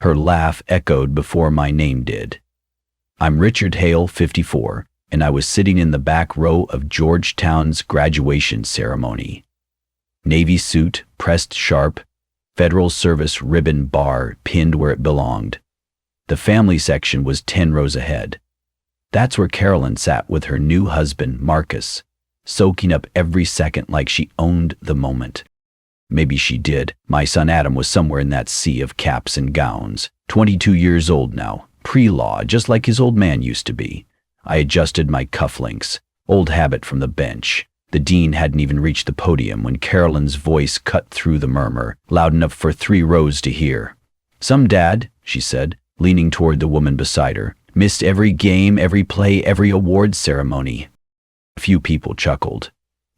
Her laugh echoed before my name did. I'm Richard Hale, 54, and I was sitting in the back row of Georgetown's graduation ceremony. Navy suit, pressed sharp, Federal Service ribbon bar pinned where it belonged. The family section was 10 rows ahead. That's where Carolyn sat with her new husband, Marcus, soaking up every second like she owned the moment. Maybe she did. My son Adam was somewhere in that sea of caps and gowns, 22 years old now, pre-law, just like his old man used to be. I adjusted my cufflinks, old habit from the bench. The dean hadn't even reached the podium when Carolyn's voice cut through the murmur, loud enough for 3 rows to hear. Some dad, she said, leaning toward the woman beside her, missed every game, every play, every award ceremony. A few people chuckled,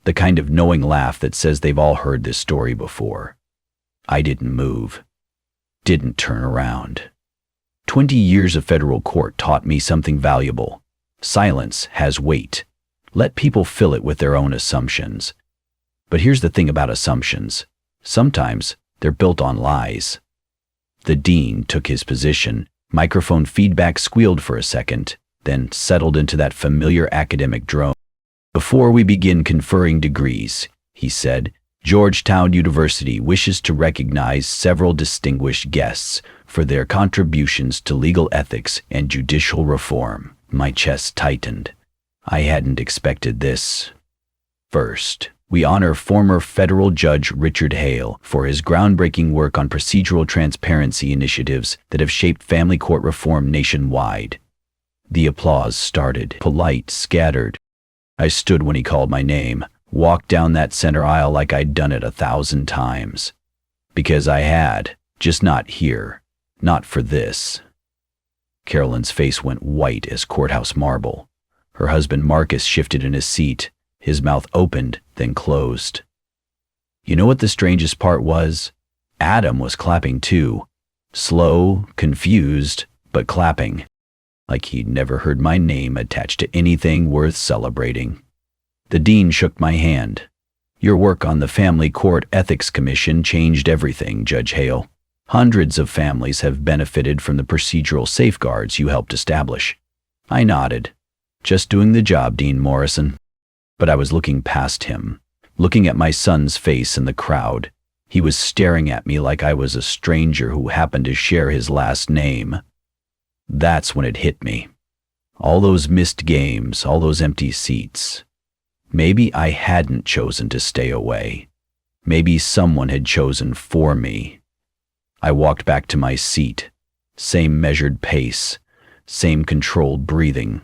the kind of knowing laugh that says they've all heard this story before. I didn't move, didn't turn around. 20 years of federal court taught me something valuable. Silence has weight. Let people fill it with their own assumptions. But here's the thing about assumptions. Sometimes they're built on lies. The dean took his position. Microphone feedback squealed for a second, then settled into that familiar academic drone. Before we begin conferring degrees, he said, Georgetown University wishes to recognize several distinguished guests for their contributions to legal ethics and judicial reform. My chest tightened. I hadn't expected this. First, we honor former federal judge Richard Hale for his groundbreaking work on procedural transparency initiatives that have shaped family court reform nationwide. The applause started, polite, scattered. I stood when he called my name, walked down that center aisle like I'd done it 1,000 times. Because I had, just not here, not for this. Carolyn's face went white as courthouse marble. Her husband Marcus shifted in his seat, his mouth opened, then closed. You know what the strangest part was? Adam was clapping too. Slow, confused, but clapping. Like he'd never heard my name attached to anything worth celebrating. The dean shook my hand. Your work on the Family Court Ethics Commission changed everything, Judge Hale. Hundreds of families have benefited from the procedural safeguards you helped establish. I nodded. Just doing the job, Dean Morrison. But I was looking past him, looking at my son's face in the crowd. He was staring at me like I was a stranger who happened to share his last name. That's when it hit me. All those missed games, all those empty seats. Maybe I hadn't chosen to stay away. Maybe someone had chosen for me. I walked back to my seat. Same measured pace, same controlled breathing.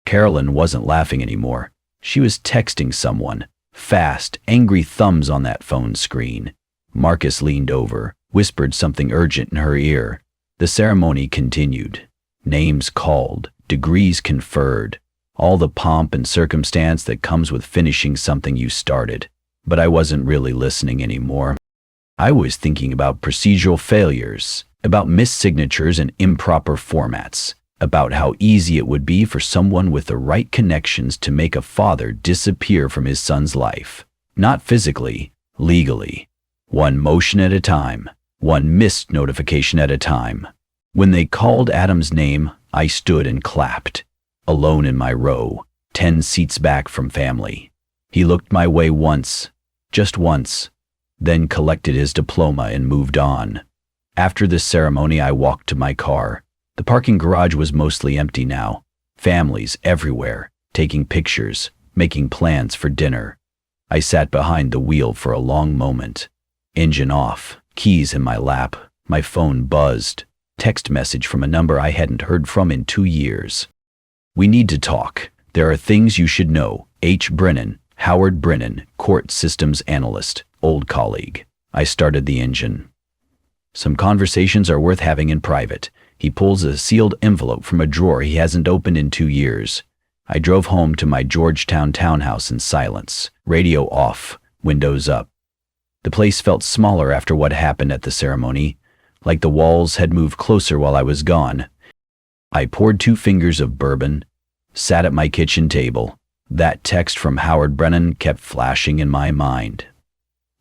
Carolyn wasn't laughing anymore. She was texting someone, fast, angry thumbs on that phone screen. Marcus leaned over, whispered something urgent in her ear. The ceremony continued. Names called, degrees conferred, all the pomp and circumstance that comes with finishing something you started. But I wasn't really listening anymore. I was thinking about procedural failures, about missed signatures and improper formats, about how easy it would be for someone with the right connections to make a father disappear from his son's life. Not physically, legally. One motion at a time, one missed notification at a time. When they called Adam's name, I stood and clapped, alone in my row, 10 seats back from family. He looked my way once, just once, then collected his diploma and moved on. After the ceremony, I walked to my car. The parking garage was mostly empty now. Families everywhere, taking pictures, making plans for dinner. I sat behind the wheel for a long moment. Engine off, keys in my lap, my phone buzzed. Text message from a number I hadn't heard from in 2 years. We need to talk. There are things you should know. H. Brennan, Howard Brennan, Court Systems Analyst, old colleague. I started the engine. Some conversations are worth having in private. He pulls a sealed envelope from a drawer he hasn't opened in 2 years. I drove home to my Georgetown townhouse in silence, radio off, windows up. The place felt smaller after what happened at the ceremony, like the walls had moved closer while I was gone. I poured 2 fingers of bourbon, sat at my kitchen table. That text from Howard Brennan kept flashing in my mind.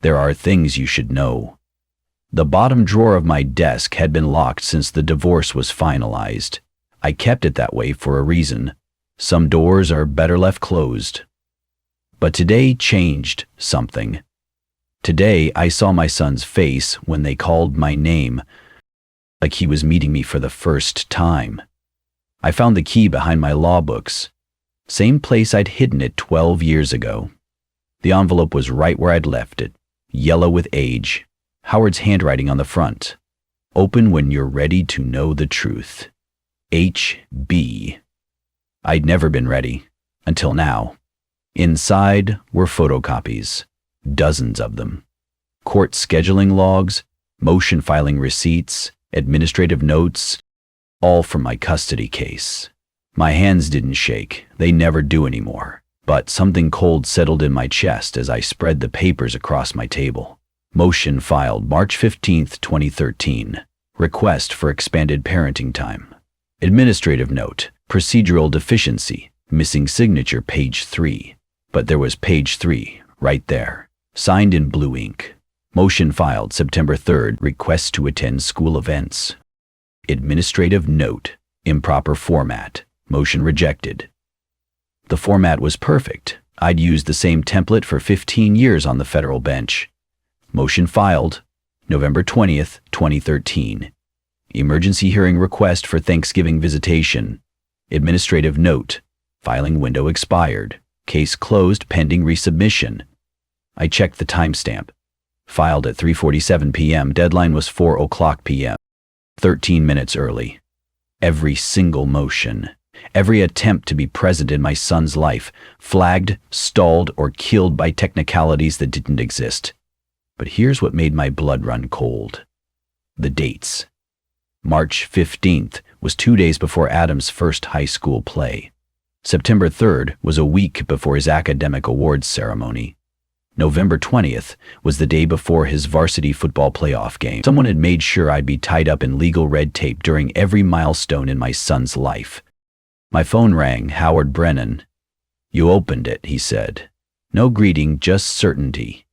There are things you should know. The bottom drawer of my desk had been locked since the divorce was finalized. I kept it that way for a reason. Some doors are better left closed. But today changed something. Today I saw my son's face when they called my name, like he was meeting me for the first time. I found the key behind my law books, same place I'd hidden it 12 years ago. The envelope was right where I'd left it, yellow with age, Howard's handwriting on the front. Open when you're ready to know the truth. H.B. I'd never been ready, until now. Inside were photocopies, dozens of them. Court scheduling logs, motion filing receipts, administrative notes, all from my custody case. My hands didn't shake, they never do anymore, but something cold settled in my chest as I spread the papers across my table. Motion filed March 15, 2013. Request for expanded parenting time. Administrative note, procedural deficiency, missing signature page 3. But there was page 3, right there, signed in blue ink. Motion filed September 3rd, request to attend school events. Administrative note, improper format, motion rejected. The format was perfect. I'd used the same template for 15 years on the federal bench. Motion filed November 20th, 2013. Emergency hearing request for Thanksgiving visitation. Administrative note, filing window expired. Case closed pending resubmission. I checked the timestamp. Filed at 3:47 p.m. Deadline was 4:00 p.m. 13 minutes early. Every single motion, every attempt to be present in my son's life, flagged, stalled, or killed by technicalities that didn't exist. But here's what made my blood run cold. The dates. March 15th was 2 days before Adam's first high school play. September 3rd was a week before his academic awards ceremony. November 20th was the day before his varsity football playoff game. Someone had made sure I'd be tied up in legal red tape during every milestone in my son's life. My phone rang. Howard Brennan. You opened it, he said. No greeting, just certainty.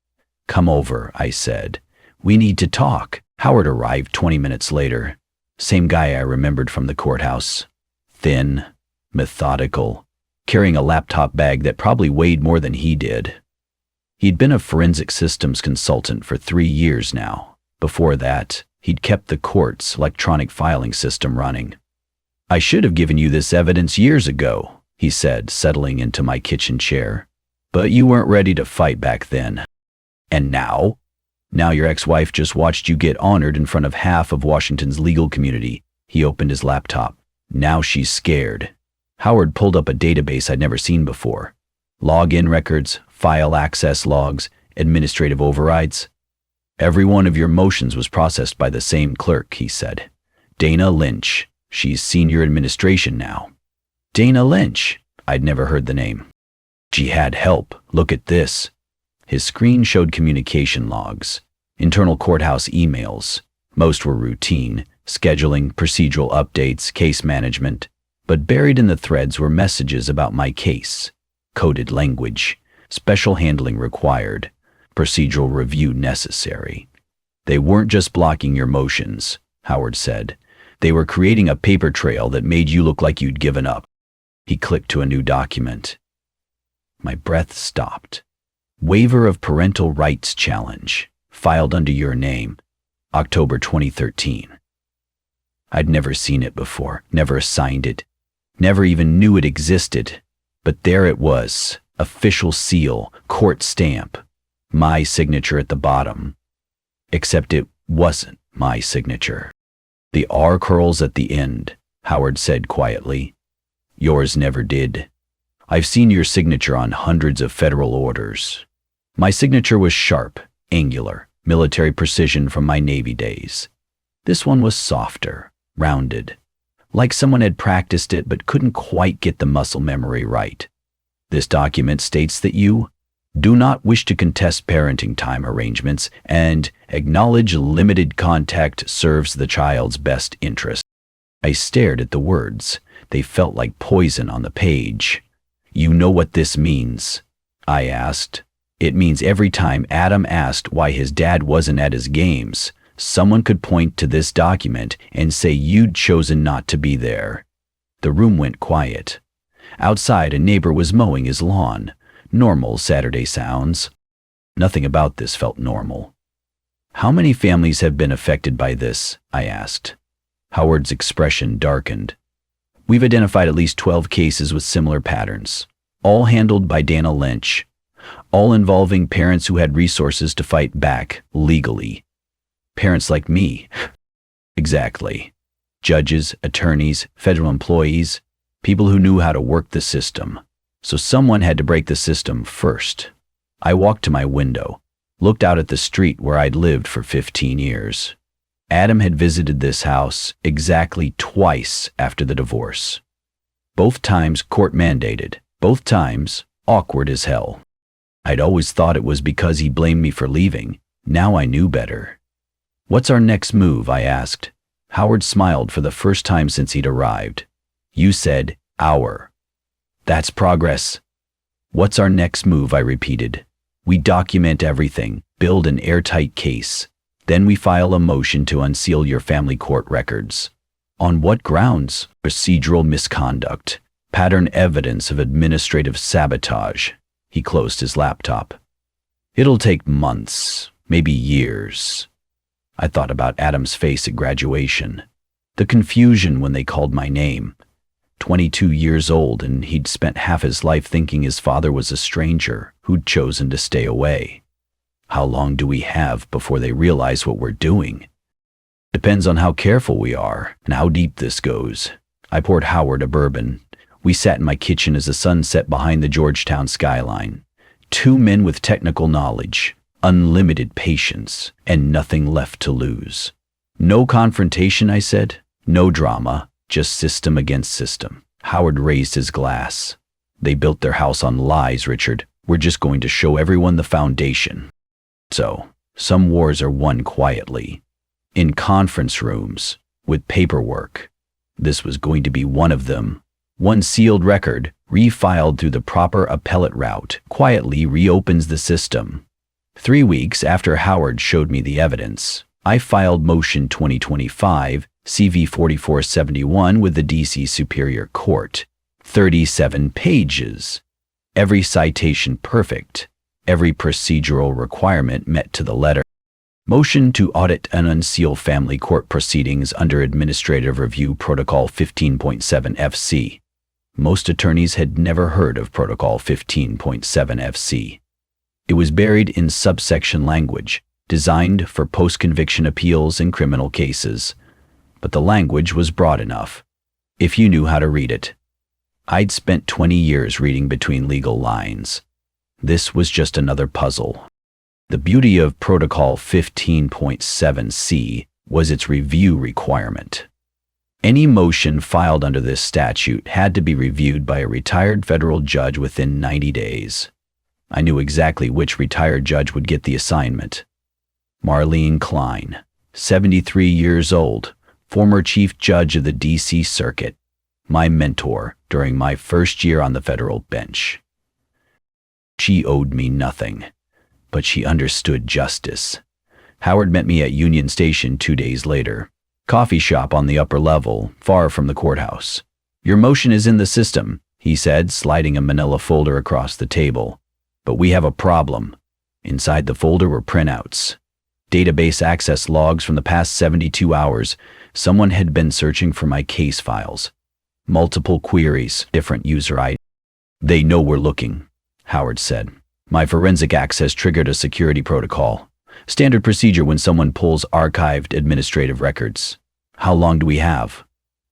Come over, I said. We need to talk. Howard arrived 20 minutes later. Same guy I remembered from the courthouse. Thin, methodical, carrying a laptop bag that probably weighed more than he did. He'd been a forensic systems consultant for 3 years now. Before that, he'd kept the court's electronic filing system running. I should have given you this evidence years ago, he said, settling into my kitchen chair. But you weren't ready to fight back then. And now? Now your ex-wife just watched you get honored in front of half of Washington's legal community. He opened his laptop. Now she's scared. Howard pulled up a database I'd never seen before. Login records, file access logs, administrative overrides. Every one of your motions was processed by the same clerk, he said. Dana Lynch. She's senior administration now. Dana Lynch. I'd never heard the name. She had help. Look at this. His screen showed communication logs, internal courthouse emails. Most were routine, scheduling, procedural updates, case management. But buried in the threads were messages about my case. Coded language, special handling required, procedural review necessary. They weren't just blocking your motions, Howard said. They were creating a paper trail that made you look like you'd given up. He clicked to a new document. My breath stopped. Waiver of Parental Rights Challenge, filed under your name, October 2013. I'd never seen it before, never signed it, never even knew it existed. But there it was, official seal, court stamp, my signature at the bottom. Except it wasn't my signature. The R curls at the end, Howard said quietly. Yours never did. I've seen your signature on hundreds of federal orders. My signature was sharp, angular, military precision from my Navy days. This one was softer, rounded, like someone had practiced it but couldn't quite get the muscle memory right. This document states that you do not wish to contest parenting time arrangements and acknowledge limited contact serves the child's best interest. I stared at the words. They felt like poison on the page. You know what this means? I asked. It means every time Adam asked why his dad wasn't at his games, Someone could point to this document and say you'd chosen not to be there. The room went quiet. Outside, a neighbor was mowing his lawn. Normal Saturday sounds. Nothing about this felt normal. How many families have been affected by this? I asked. Howard's expression darkened. We've identified at least 12 cases with similar patterns, all handled by Dana Lynch, all involving parents who had resources to fight back legally. Parents like me. Exactly. Judges, attorneys, federal employees, people who knew how to work the system. So someone had to break the system first. I walked to my window, looked out at the street where I'd lived for 15 years. Adam had visited this house exactly twice after the divorce. Both times court-mandated, both times awkward as hell. I'd always thought it was because he blamed me for leaving. Now I knew better. What's our next move? I asked. Howard smiled for the first time since he'd arrived. You said, our. That's progress. What's our next move? I repeated. We document everything, build an airtight case. Then we file a motion to unseal your family court records. On what grounds? Procedural misconduct. Pattern evidence of administrative sabotage. He closed his laptop. It'll take months, maybe years. I thought about Adam's face at graduation. The confusion when they called my name. 22 years old, and he'd spent half his life thinking his father was a stranger who'd chosen to stay away. How long do we have before they realize what we're doing? Depends on how careful we are and how deep this goes. I poured Howard a bourbon. We sat in my kitchen as the sun set behind the Georgetown skyline. Two men with technical knowledge, unlimited patience, and nothing left to lose. No confrontation, I said. No drama, just system against system. Howard raised his glass. They built their house on lies, Richard. We're just going to show everyone the foundation. So, some wars are won quietly, in conference rooms, with paperwork. This was going to be one of them. One sealed record, refiled through the proper appellate route, quietly reopens the system. 3 weeks after Howard showed me the evidence, I filed Motion 2025, CV 4471 with the D.C. Superior Court. 37 pages. Every citation perfect. Every procedural requirement met to the letter. Motion to audit and unseal family court proceedings under Administrative Review Protocol 15.7 FC. Most attorneys had never heard of Protocol 15.7 FC. It was buried in subsection language, designed for post-conviction appeals in criminal cases. But the language was broad enough, if you knew how to read it. I'd spent 20 years reading between legal lines. This was just another puzzle. The beauty of Protocol 15.7c was its review requirement. Any motion filed under this statute had to be reviewed by a retired federal judge within 90 days. I knew exactly which retired judge would get the assignment. Marlene Klein, 73 years old, former chief judge of the D.C. Circuit, my mentor during my first year on the federal bench. She owed me nothing, but she understood justice. Howard met me at Union Station 2 days later. Coffee shop on the upper level, far from the courthouse. Your motion is in the system, he said, sliding a manila folder across the table. But we have a problem. Inside the folder were printouts. Database access logs from the past 72 hours. Someone had been searching for my case files. Multiple queries, different user IDs. They know we're looking, Howard said. My forensic access triggered a security protocol. Standard procedure when someone pulls archived administrative records. How long do we have?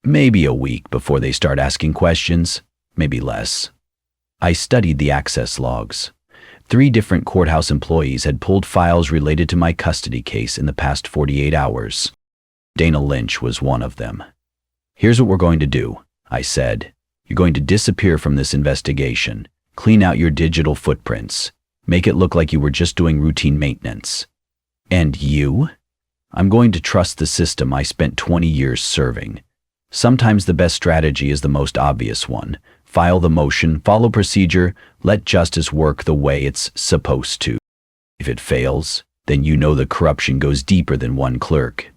Maybe a week before they start asking questions, maybe less. I studied the access logs. 3 different courthouse employees had pulled files related to my custody case in the past 48 hours. Dana Lynch was one of them. Here's what we're going to do, I said. You're going to disappear from this investigation, clean out your digital footprints, make it look like you were just doing routine maintenance. And you? I'm going to trust the system I spent 20 years serving. Sometimes the best strategy is the most obvious one. File the motion, follow procedure, let justice work the way it's supposed to. If it fails, Then you know the corruption goes deeper than one clerk.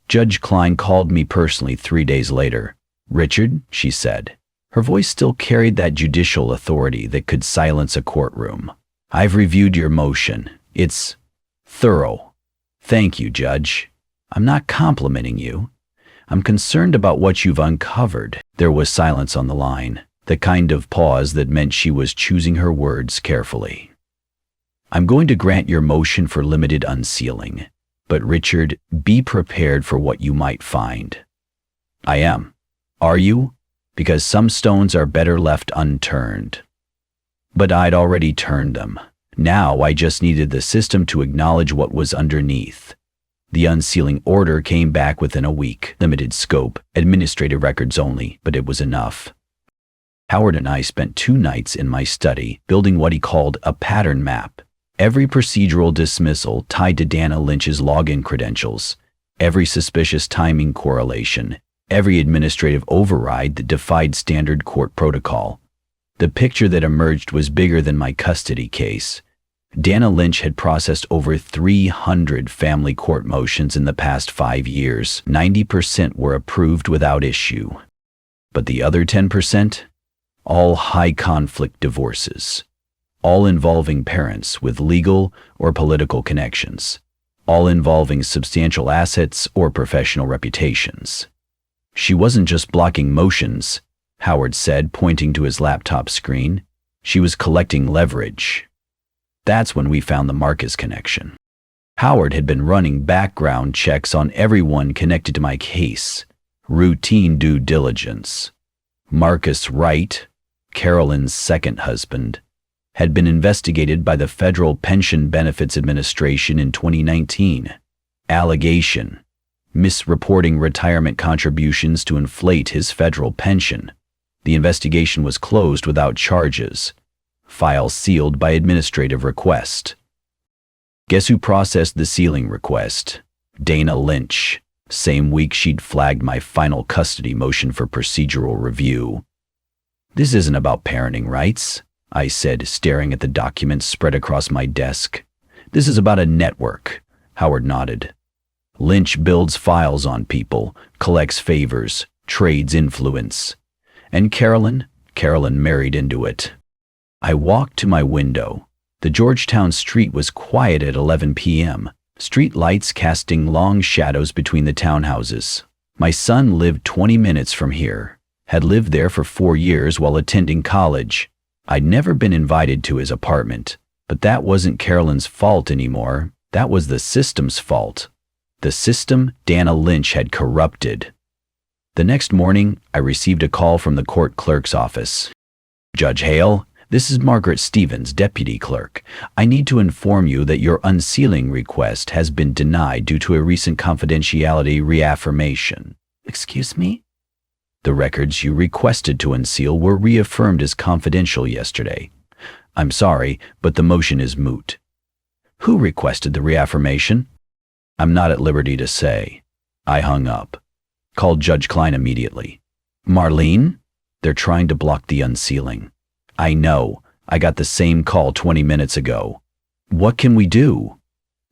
Judge Klein called me personally 3 days later. "Richard," she said. Her voice still carried that judicial authority that could silence a courtroom. "I've reviewed your motion. It's thorough." "Thank you, Judge. I'm not complimenting you. I'm concerned about what you've uncovered." There was silence on the line, the kind of pause that meant she was choosing her words carefully. "I'm going to grant your motion for limited unsealing, but Richard, be prepared for what you might find." "I am. Are you? Because some stones are better left unturned." But I'd already turned them. Now I just needed the system to acknowledge what was underneath. The unsealing order came back within a week. Limited scope, administrative records only, but it was enough. Howard and I spent 2 nights in my study building what he called a pattern map. Every procedural dismissal tied to Dana Lynch's login credentials, every suspicious timing correlation, every administrative override that defied standard court protocol. The picture that emerged was bigger than my custody case. Dana Lynch had processed over 300 family court motions in the past 5 years. 90% were approved without issue. But the other 10%? All high-conflict divorces. All involving parents with legal or political connections. All involving substantial assets or professional reputations. "She wasn't just blocking motions," Howard said, pointing to his laptop screen. "She was collecting leverage." That's when we found the Marcus connection. Howard had been running background checks on everyone connected to my case. Routine due diligence. Marcus Wright, Carolyn's second husband, had been investigated by the Federal Pension Benefits Administration in 2019. Allegation: misreporting retirement contributions to inflate his federal pension. The investigation was closed without charges. File sealed by administrative request. Guess who processed the sealing request? Dana Lynch. Same week she'd flagged my final custody motion for procedural review. "This isn't about parenting rights," I said, staring at the documents spread across my desk. "This is about a network." Howard nodded. "Lynch builds files on people, collects favors, trades influence. And Carolyn married into it." I walked to my window. The Georgetown street was quiet at 11 p.m., street lights casting long shadows between the townhouses. My son lived 20 minutes from here, had lived there for 4 years while attending college. I'd never been invited to his apartment, but that wasn't Carolyn's fault anymore. That was the system's fault. The system Dana Lynch had corrupted. The next morning, I received a call from the court clerk's office. "Judge Hale, this is Margaret Stevens, deputy clerk. I need to inform you that your unsealing request has been denied due to a recent confidentiality reaffirmation." "Excuse me?" "The records you requested to unseal were reaffirmed as confidential yesterday. I'm sorry, but the motion is moot." "Who requested the reaffirmation?" "I'm not at liberty to say." I hung up. Called Judge Klein immediately. "Marlene? They're trying to block the unsealing." "I know. I got the same call 20 minutes ago." "What can we do?"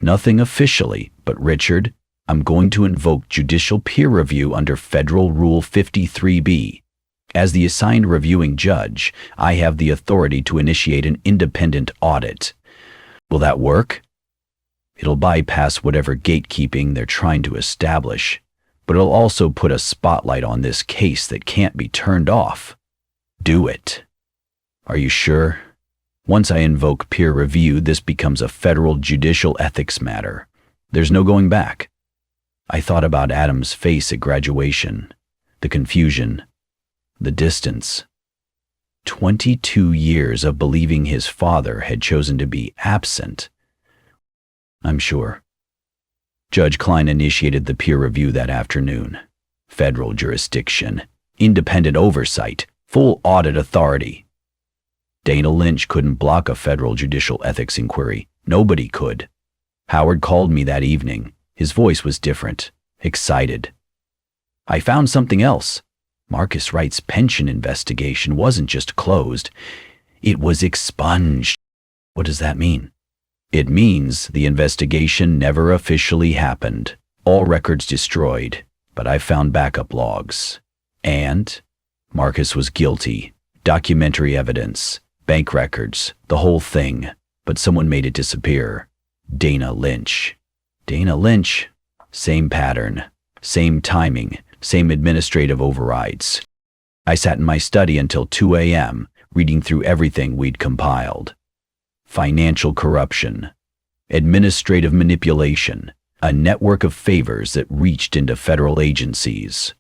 "Nothing officially, but Richard, I'm going to invoke judicial peer review under Federal Rule 53B. As the assigned reviewing judge, I have the authority to initiate an independent audit." "Will that work?" "It'll bypass whatever gatekeeping they're trying to establish, but it'll also put a spotlight on this case that can't be turned off." "Do it." "Are you sure?" "Once I invoke peer review, this becomes a federal judicial ethics matter. There's no going back." I thought about Adam's face at graduation, the confusion, the distance. 22 years of believing his father had chosen to be absent. "I'm sure." Judge Klein initiated the peer review that afternoon. Federal jurisdiction, independent oversight, full audit authority. Dana Lynch couldn't block a federal judicial ethics inquiry. Nobody could. Howard called me that evening. His voice was different, excited. "I found something else. Marcus Wright's pension investigation wasn't just closed, it was expunged." "What does that mean?" It means the investigation never officially happened. All records destroyed, but I found backup logs. And Marcus was guilty. Documentary evidence, bank records, the whole thing. But someone made it disappear. Dana Lynch. Dana Lynch. Same pattern, same timing, same administrative overrides. I sat in my study until 2 a.m., reading through everything we'd compiled. Financial corruption, administrative manipulation, a network of favors that reached into federal agencies.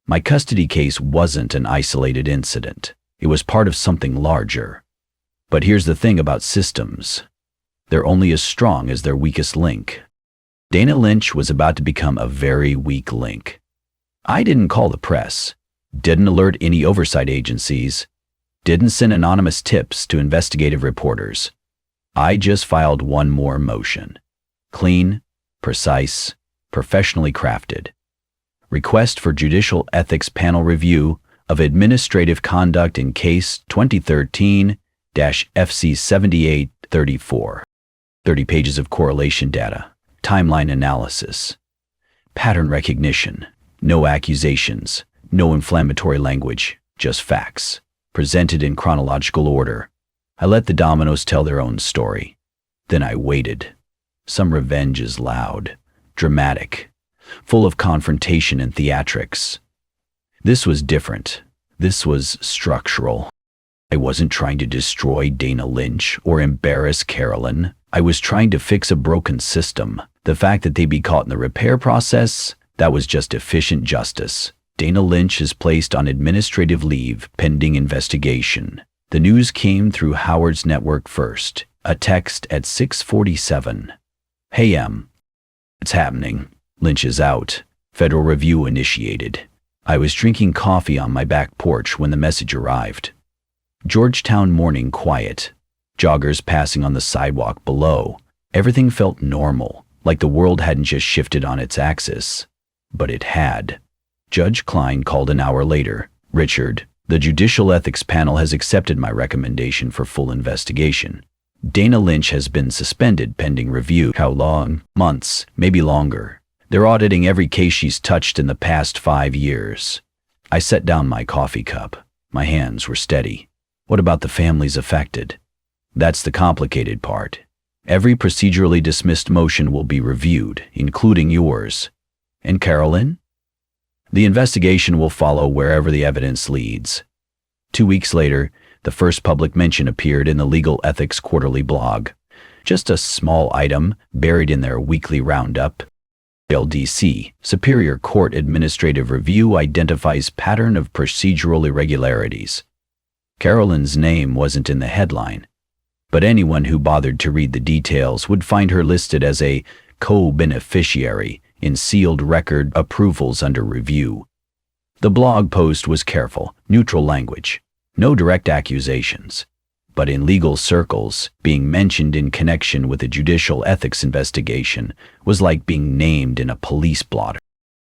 My custody case wasn't an isolated incident. It was part of something larger. But here's the thing about systems. They're only as strong as their weakest link. Dana Lynch was about to become a very weak link. I didn't call the press, didn't alert any oversight agencies, didn't send anonymous tips to investigative reporters. I just filed one more motion. Clean, precise, professionally crafted. Request for Judicial Ethics Panel Review of Administrative Conduct in Case 2013-FC7834. 30 pages of correlation data, timeline analysis, pattern recognition, no accusations, no inflammatory language, just facts, presented in chronological order. I let the dominoes tell their own story. Then I waited. Some revenge is loud, dramatic, full of confrontation and theatrics. This was different. This was structural. I wasn't trying to destroy Dana Lynch or embarrass Carolyn. I was trying to fix a broken system. The fact that they'd be caught in the repair process, that was just efficient justice. Dana Lynch is placed on administrative leave pending investigation. The news came through Howard's network first. A text at 6:47. Hey it's happening. Lynch is out. Federal review initiated. I was drinking coffee on my back porch when the message arrived. Georgetown morning quiet. Joggers passing on the sidewalk below. Everything felt normal, like the world hadn't just shifted on its axis. But it had. Judge Klein called an hour later. Richard, the Judicial Ethics Panel has accepted my recommendation for full investigation. Dana Lynch has been suspended pending review. How long? Months, maybe longer. They're auditing every case she's touched in the past 5 years. I set down my coffee cup. My hands were steady. What about the families affected? That's the complicated part. Every procedurally dismissed motion will be reviewed, including yours. And Carolyn? The investigation will follow wherever the evidence leads. 2 weeks later, the first public mention appeared in the Legal Ethics Quarterly blog. Just a small item buried in their weekly roundup. LDC, Superior Court Administrative Review identifies pattern of procedural irregularities. Carolyn's name wasn't in the headline, but anyone who bothered to read the details would find her listed as a co-beneficiary in sealed record approvals under review. The blog post was careful, neutral language, no direct accusations. But in legal circles, being mentioned in connection with a judicial ethics investigation was like being named in a police blotter.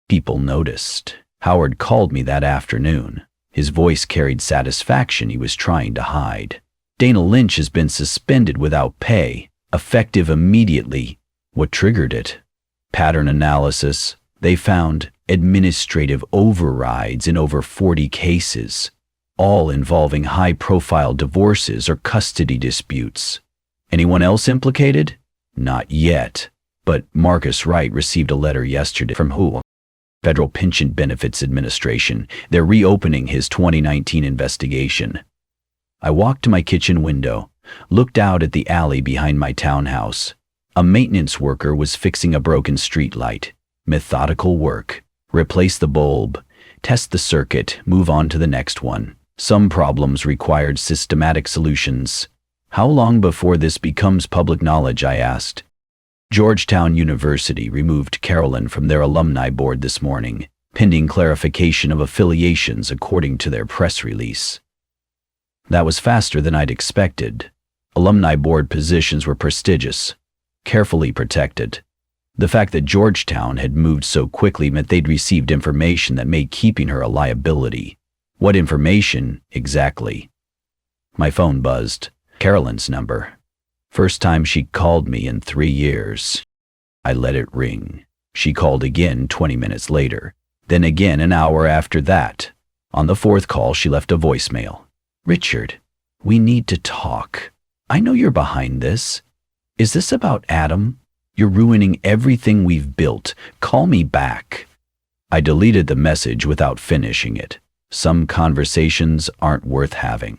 People noticed. Howard called me that afternoon. His voice carried satisfaction he was trying to hide. Dana Lynch has been suspended without pay, effective immediately. What triggered it? Pattern analysis. They found administrative overrides in over 40 cases, all involving high-profile divorces or custody disputes. Anyone else implicated? Not yet. But Marcus Wright received a letter yesterday from who? Federal Pension Benefits Administration. They're reopening his 2019 investigation. I walked to my kitchen window, looked out at the alley behind my townhouse. A maintenance worker was fixing a broken streetlight. Methodical work. Replace the bulb, test the circuit, move on to the next one. Some problems required systematic solutions. How long before this becomes public knowledge, I asked. Georgetown University removed Carolyn from their alumni board this morning, pending clarification of affiliations according to their press release. That was faster than I'd expected. Alumni board positions were prestigious, carefully protected. The fact that Georgetown had moved so quickly meant they'd received information that made keeping her a liability. What information, exactly? My phone buzzed. Carolyn's number. First time she called me in 3 years. I let it ring. She called again 20 minutes later, then again an hour after that. On the fourth call, she left a voicemail. "Richard, we need to talk. I know you're behind this. Is this about Adam? You're ruining everything we've built. Call me back." I deleted the message without finishing it. Some conversations aren't worth having.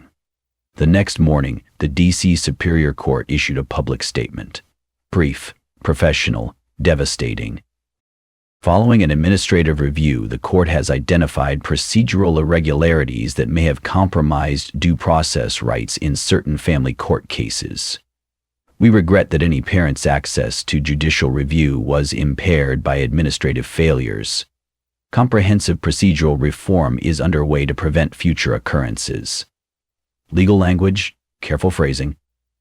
The next morning, the D.C. Superior Court issued a public statement. Brief, professional, devastating. Following an administrative review, the court has identified procedural irregularities that may have compromised due process rights in certain family court cases. We regret that any parent's access to judicial review was impaired by administrative failures. Comprehensive procedural reform is underway to prevent future occurrences. Legal language, careful phrasing,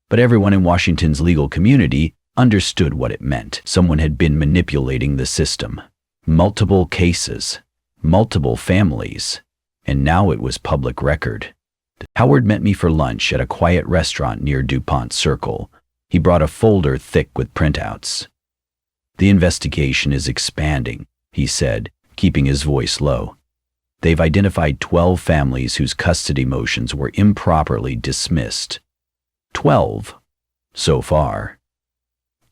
but everyone in Washington's legal community understood what it meant. Someone had been manipulating the system. Multiple cases, multiple families, and now it was public record. Howard met me for lunch at a quiet restaurant near DuPont Circle. He brought a folder thick with printouts. "The investigation is expanding," he said, keeping his voice low. "They've identified 12 families whose custody motions were improperly dismissed. 12 so far.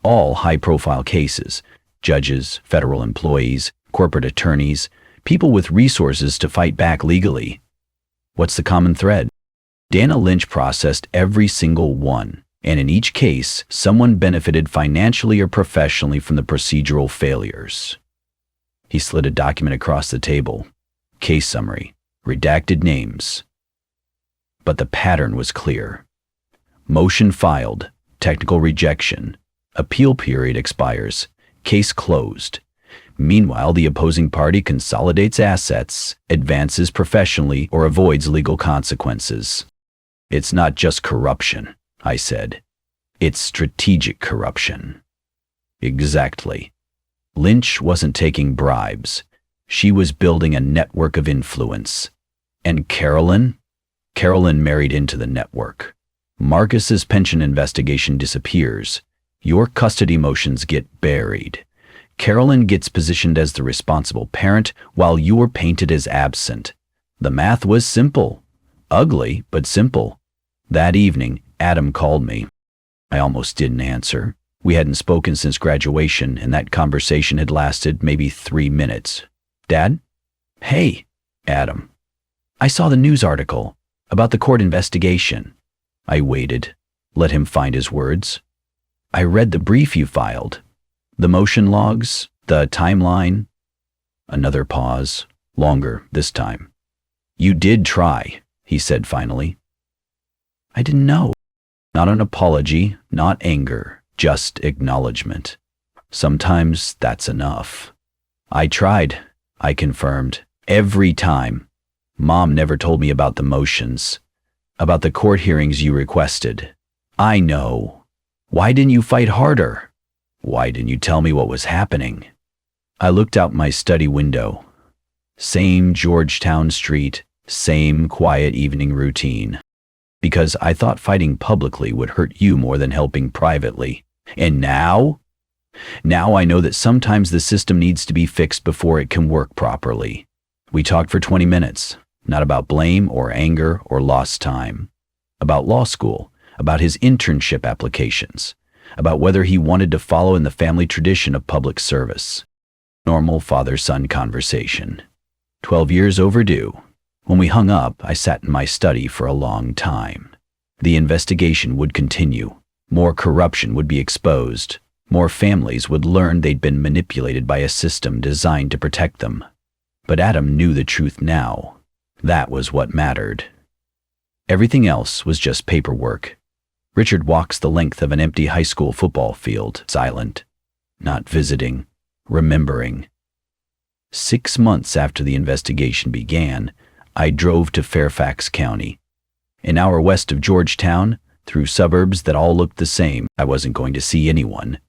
All high-profile cases. Judges, federal employees, corporate attorneys, people with resources to fight back legally. What's the common thread? Dana Lynch processed every single one, and in each case, someone benefited financially or professionally from the procedural failures." He slid a document across the table. Case summary, redacted names. But the pattern was clear. Motion filed, technical rejection, appeal period expires, case closed. Meanwhile, the opposing party consolidates assets, advances professionally, or avoids legal consequences. "It's not just corruption," I said. "It's strategic corruption." Exactly. Lynch wasn't taking bribes. She was building a network of influence. And Carolyn? Carolyn married into the network. Marcus's pension investigation disappears. Your custody motions get buried. Carolyn gets positioned as the responsible parent while you're painted as absent. The math was simple. Ugly, but simple. That evening, Adam called me. I almost didn't answer. We hadn't spoken since graduation, and that conversation had lasted maybe 3 minutes. "Dad?" "Hey, Adam. I saw the news article about the court investigation." I waited, let him find his words. "I read the brief you filed. The motion logs, the timeline." Another pause, longer this time. "You did try," he said finally. I didn't know. Not an apology, not anger, just acknowledgement. Sometimes that's enough. "I tried," I confirmed, "every time. Mom never told me about the motions, about the court hearings you requested. I know. Why didn't you fight harder? Why didn't you tell me what was happening?" I looked out my study window. Same Georgetown street, same quiet evening routine. Because I thought fighting publicly would hurt you more than helping privately. And now? Now I know that sometimes the system needs to be fixed before it can work properly. We talked for 20 minutes, not about blame or anger or lost time. About law school, about his internship applications, about whether he wanted to follow in the family tradition of public service. Normal father-son conversation. 12 years overdue. When we hung up, I sat in my study for a long time. The investigation would continue. More corruption would be exposed. More families would learn they'd been manipulated by a system designed to protect them. But Adam knew the truth now. That was what mattered. Everything else was just paperwork. Richard walks the length of an empty high school football field, silent, not visiting, remembering. 6 months after the investigation began, I drove to Fairfax County. An hour west of Georgetown, through suburbs that all looked the same. I wasn't going to see anyone.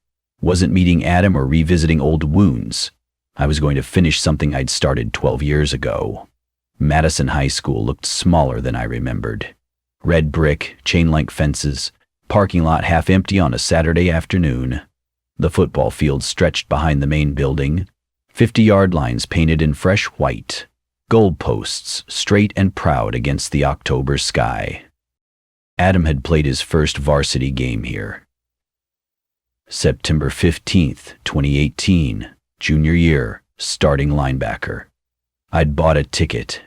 Wasn't meeting Adam or revisiting old wounds. I was going to finish something I'd started 12 years ago. Madison High School looked smaller than I remembered. Red brick, chain-link fences, Parking lot half empty on a Saturday afternoon. The football field stretched behind the main building, 50-yard lines painted in fresh white, goalposts straight and proud against the October sky. Adam had played his first varsity game here. September 15th, 2018, junior year, starting linebacker. I'd bought a ticket,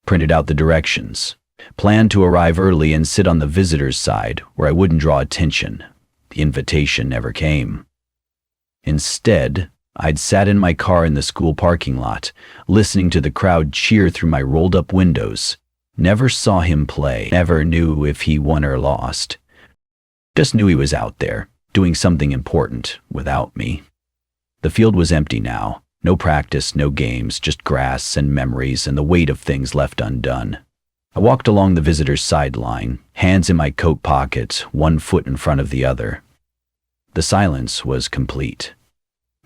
printed out the directions, planned to arrive early and sit on the visitor's side where I wouldn't draw attention. The invitation never came. Instead, I'd sat in my car in the school parking lot, listening to the crowd cheer through my rolled-up windows. Never saw him play, never knew if he won or lost. Just knew he was out there, doing something important without me. The field was empty now. No practice, no games, just grass and memories and the weight of things left undone. I walked along the visitor's sideline, hands in my coat pocket, one foot in front of the other. The silence was complete.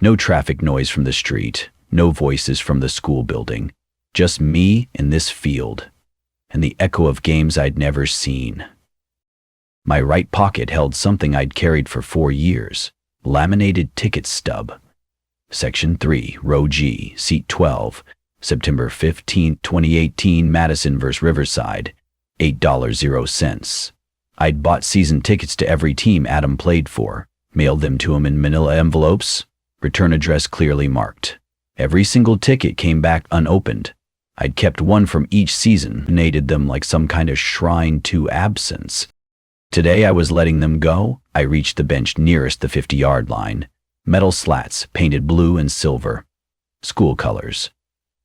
No traffic noise from the street, no voices from the school building. Just me in this field, and the echo of games I'd never seen. My right pocket held something I'd carried for 4 years, laminated ticket stub. Section 3, Row G, Seat 12, September 15, 2018, Madison vs. Riverside, $8.00. I'd bought season tickets to every team Adam played for, mailed them to him in manila envelopes, return address clearly marked. Every single ticket came back unopened. I'd kept one from each season, donated them like some kind of shrine to absence. Today I was letting them go. I reached the bench nearest the 50-yard line. Metal slats painted blue and silver. School colors.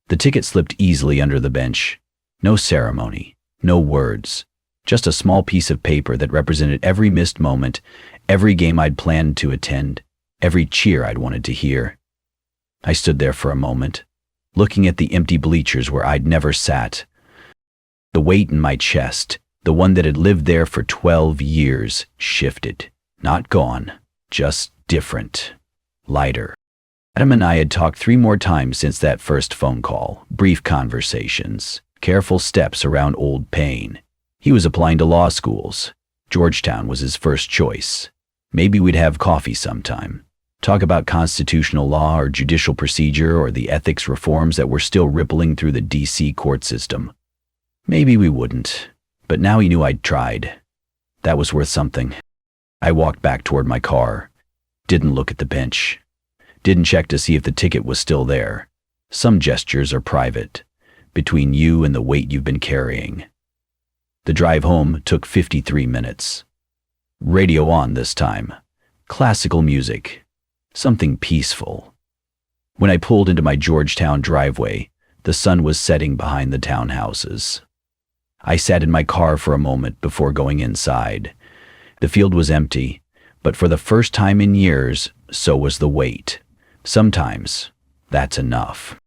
The ticket slipped easily under the bench. No ceremony, no words. Just a small piece of paper that represented every missed moment, every game I'd planned to attend, every cheer I'd wanted to hear. I stood there for a moment, looking at the empty bleachers where I'd never sat. The weight in my chest, the one that had lived there for 12 years, shifted. Not gone, just different. Lighter. Adam and I had talked 3 more times since that first phone call. Brief conversations, careful steps around old pain. He was applying to law schools. Georgetown was his first choice. Maybe we'd have coffee sometime. Talk about constitutional law or judicial procedure or the ethics reforms that were still rippling through the D.C. court system. Maybe we wouldn't, but now he knew I'd tried. That was worth something. I walked back toward my car. Didn't look at the bench. Didn't check to see if the ticket was still there. Some gestures are private, between you and the weight you've been carrying. The drive home took 53 minutes. Radio on this time. Classical music. Something peaceful. When I pulled into my Georgetown driveway, the sun was setting behind the townhouses. I sat in my car for a moment before going inside. The field was empty, but for the first time in years, so was the weight. Sometimes, that's enough.